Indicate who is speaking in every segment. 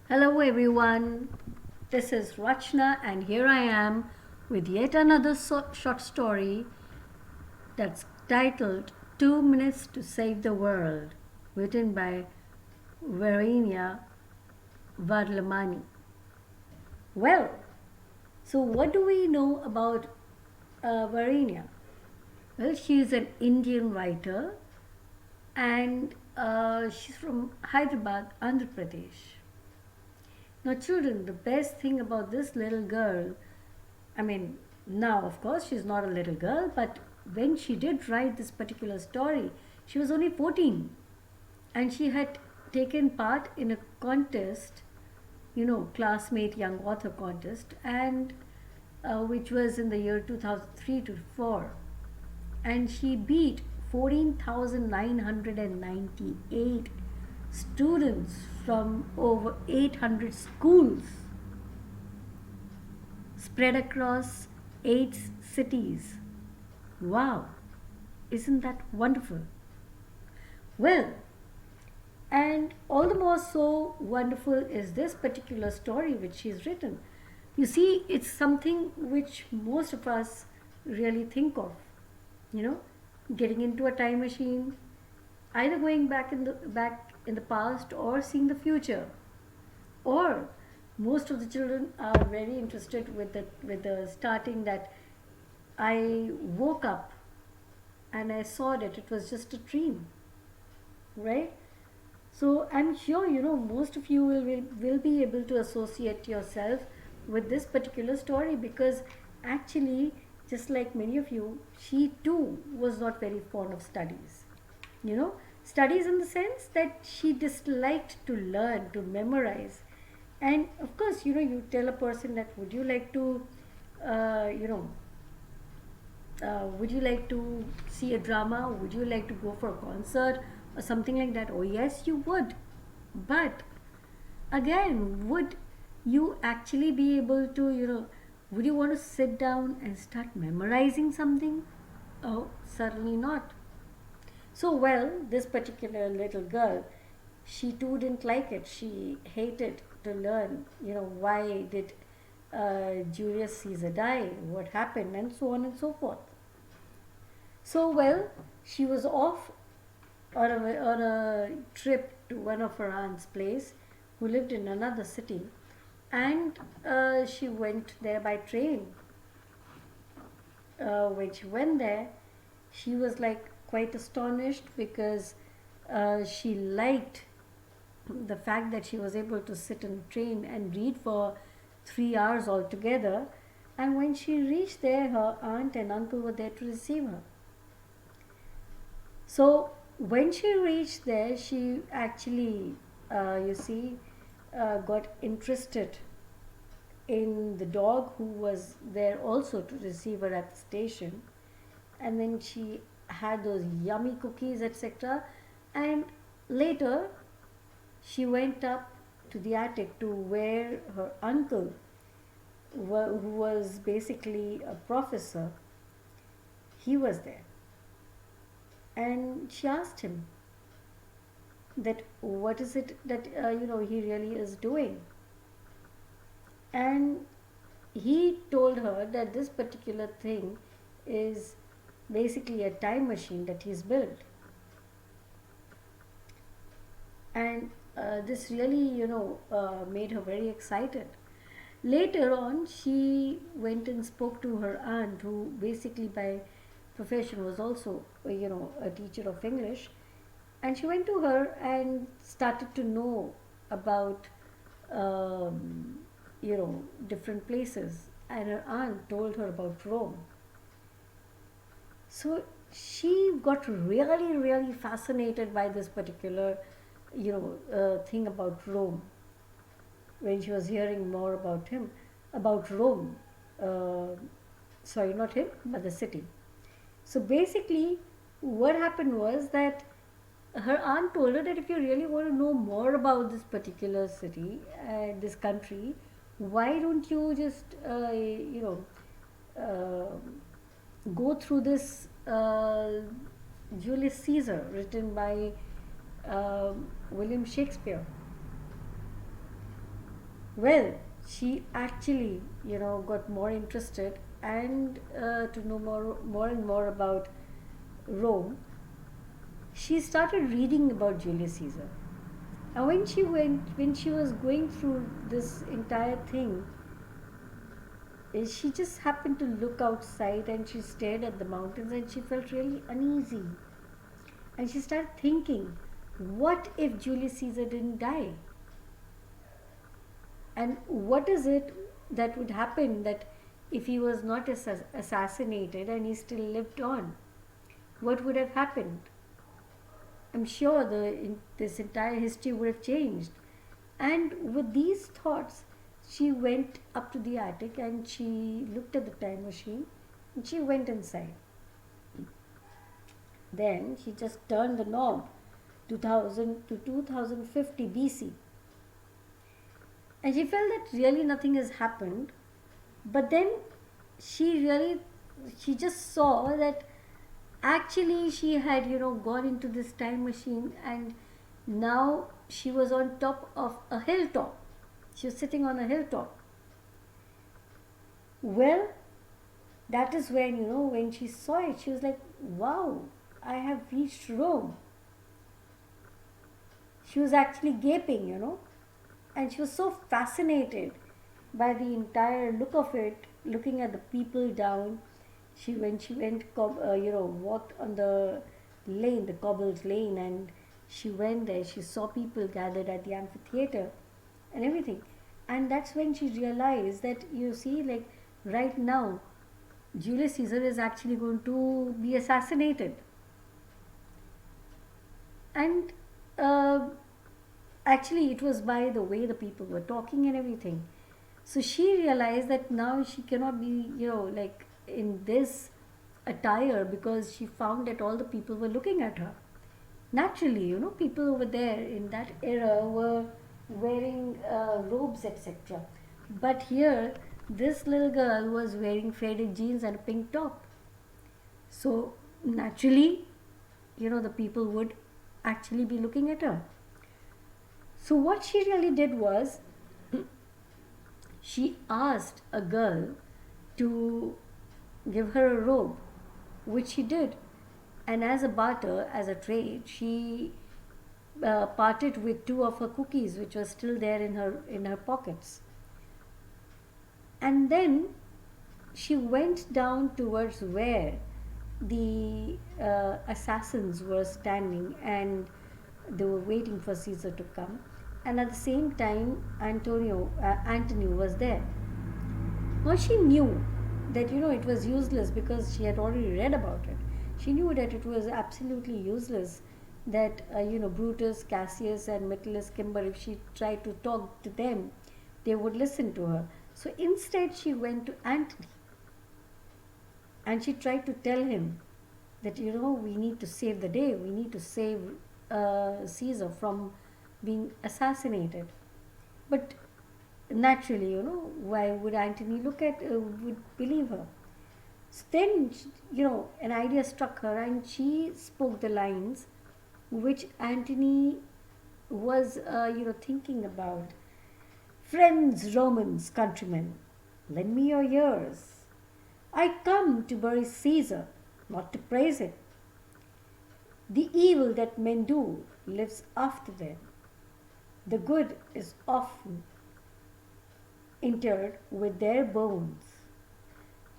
Speaker 1: Hello everyone, this is Rachna and here I am with yet another short story that's titled 2 Minutes to Save the World, written by Varenya Vadlamani. Well, so what do we know about Varenia? Well, she is an Indian writer and she's from Hyderabad, Andhra Pradesh. Now, children, the best thing about this little girl, I mean, now of course she's not a little girl, but when she did write this particular story, she was only 14 and she had taken part in a contest, classmate young author contest, and which was in the year 2003 to 4. And she beat 14,998 students from over 800 schools spread across 8 cities. Wow, isn't that wonderful? Well, and all the more so wonderful is this particular story which she's written. You see, it's something which most of us really think of, you know, getting into a time machine, either going back in the past or seeing the future. Or most of the children are very interested with the starting that I woke up and I saw that it was just a dream, right? So I'm sure most of you will be able to associate yourself with this particular story because actually, just like many of you, she too was not very fond of studies. You know, studies in the sense that she disliked to learn, to memorize. And of course, you tell a person that would you like to, you know, would you like to see a drama? Would you like to go for a concert or something like that? Oh, yes, you would. But again, would you actually be able to, would you want to sit down and start memorizing something? Oh, certainly not. So, well, this particular little girl, she too didn't like it. She hated to learn, why did Julius Caesar die, what happened, and so on and so forth. So, well, she was off on a trip to one of her aunt's place who lived in another city, and she went there by train. When she went there, she was like quite astonished because she liked the fact that she was able to sit in a train and read for 3 hours altogether. And when she reached there, her aunt and uncle were there to receive her. So when she reached there, she actually, got interested in the dog who was there also to receive her at the station. And then she had those yummy cookies, etc. And later, she went up to the attic to where her uncle, who was basically a professor, he was there. And she asked him that what is it that he really is doing. And he told her that this particular thing is basically a time machine that he's built. And this really made her very excited. Later on, she went and spoke to her aunt, who basically by profession was also a teacher of English. And she went to her and started to know about different places. And her aunt told her about Rome. So she got really, really fascinated by this particular, thing about Rome when she was hearing more about Rome. Sorry, not him, but the city. So basically, what happened was that her aunt told her that if you really want to know more about this particular city and this country, why don't you just, uh, go through this Julius Caesar, written by William Shakespeare. Well, she actually, got more interested and to know more and more about Rome. She started reading about Julius Caesar. And when she was going through this entire thing, she just happened to look outside and she stared at the mountains and she felt really uneasy. And she started thinking, what if Julius Caesar didn't die? And what is it that would happen that if he was not assassinated and he still lived on? What would have happened? I'm sure this entire history would have changed. And with these thoughts, she went up to the attic and she looked at the time machine and she went inside. Then she just turned the knob 2000 to 2050 BC. And she felt that really nothing has happened. But then she really, she just saw that actually she had, gone into this time machine and now she was on top of a hilltop. She was sitting on a hilltop. Well, that is when, when she saw it, she was like, wow, I have reached Rome. She was actually gaping, and she was so fascinated by the entire look of it, looking at the people down. Walked on the lane, the cobbled lane, and she went there. She saw people gathered at the amphitheater and everything. And that's when she realized that, like right now, Julius Caesar is actually going to be assassinated. And uh, actually, it was by the way the people were talking and everything. So she realized that now she cannot be, like in this attire because she found that all the people were looking at her. Naturally, people over there in that era were wearing robes, etc. But here, this little girl was wearing faded jeans and a pink top. So naturally, the people would actually be looking at her. So what she really did was she asked a girl to give her a robe, which she did. And as a barter, as a trade, she parted with two of her cookies, which were still there in her pockets. And then she went down towards where the assassins were standing, and they were waiting for Caesar to come. And at the same time, Antony was there. Now she knew that it was useless because she had already read about it. She knew that it was absolutely useless that Brutus, Cassius, and Metellus Kimber, if she tried to talk to them, they would listen to her. So instead, she went to Antony and she tried to tell him that we need to save the day. We need to save Caesar from being assassinated. But naturally, why would Antony would believe her? So then, an idea struck her and she spoke the lines which Antony was, thinking about. Friends, Romans, countrymen, lend me your ears. I come to bury Caesar, not to praise him. The evil that men do lives after them. The good is often interred with their bones.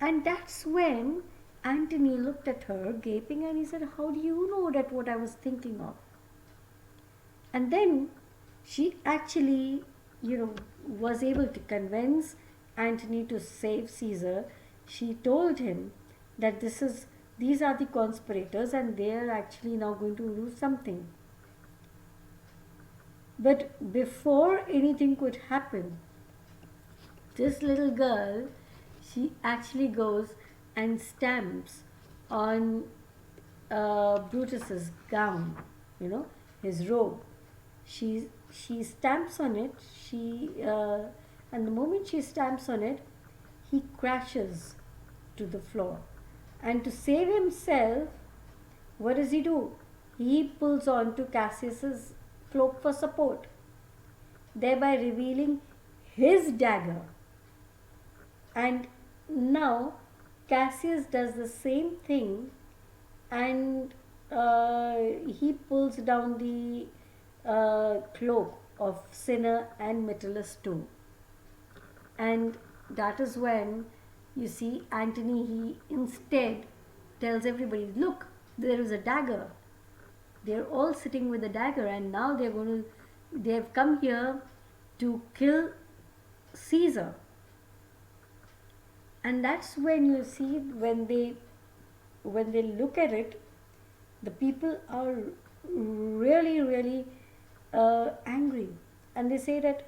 Speaker 1: And that's when Antony looked at her, gaping, and he said, how do you know that what I was thinking of? And then she actually, was able to convince Antony to save Caesar. She told him that these are the conspirators and they are actually now going to do something. But before anything could happen, this little girl, she actually goes and stamps on Brutus's gown, his robe. She stamps on it. And the moment she stamps on it, he crashes to the floor. And to save himself, what does he do? He pulls on to Cassius's cloak for support, thereby revealing his dagger. And now Cassius does the same thing, and he pulls down the cloak of Sinner and Metellus too. And that is when you see Antony, he instead tells everybody, look, there is a dagger. They're all sitting with a dagger, and now they have come here to kill Caesar. And that's when you see, when they look at it, the people are really, really angry, and they say that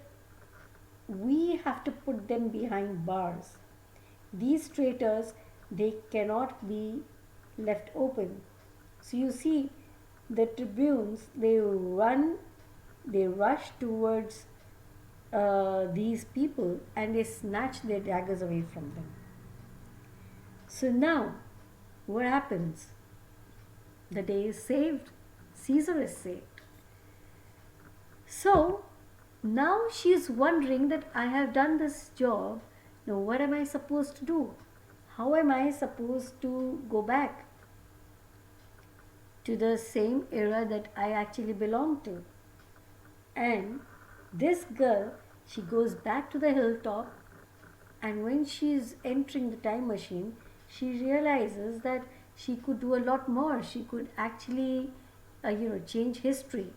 Speaker 1: we have to put them behind bars. These traitors, they cannot be left open. So you see, the tribunes, they rush towards these people, and they snatch their daggers away from them. So now, what happens? The day is saved. Caesar is saved. So now she is wondering that I have done this job. Now what am I supposed to do? How am I supposed to go back to the same era that I actually belong to? And this girl, she goes back to the hilltop, and when she is entering the time machine, she realizes that she could do a lot more. She could actually, change history.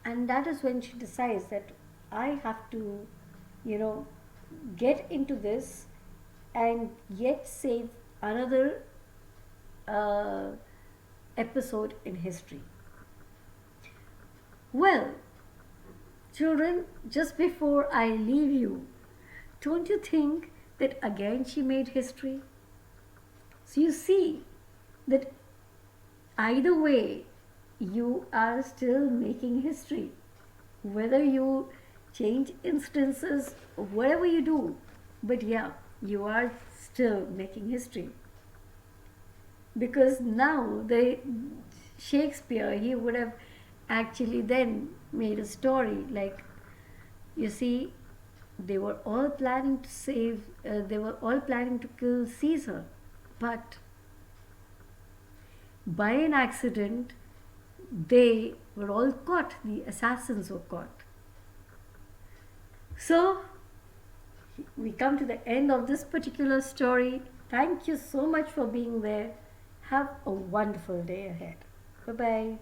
Speaker 1: And that is when she decides that I have to, get into this and yet save another episode in history. Well, children, just before I leave you, don't you think that again she made history? So you see that either way, you are still making history. Whether you change instances, whatever you do, but yeah, you are still making history. Because now the Shakespeare, he would have actually then made a story like, you see, they were all planning to they were all planning to kill Caesar, but by an accident, they were all caught, the assassins were caught. So, we come to the end of this particular story. Thank you so much for being there. Have a wonderful day ahead. Bye bye.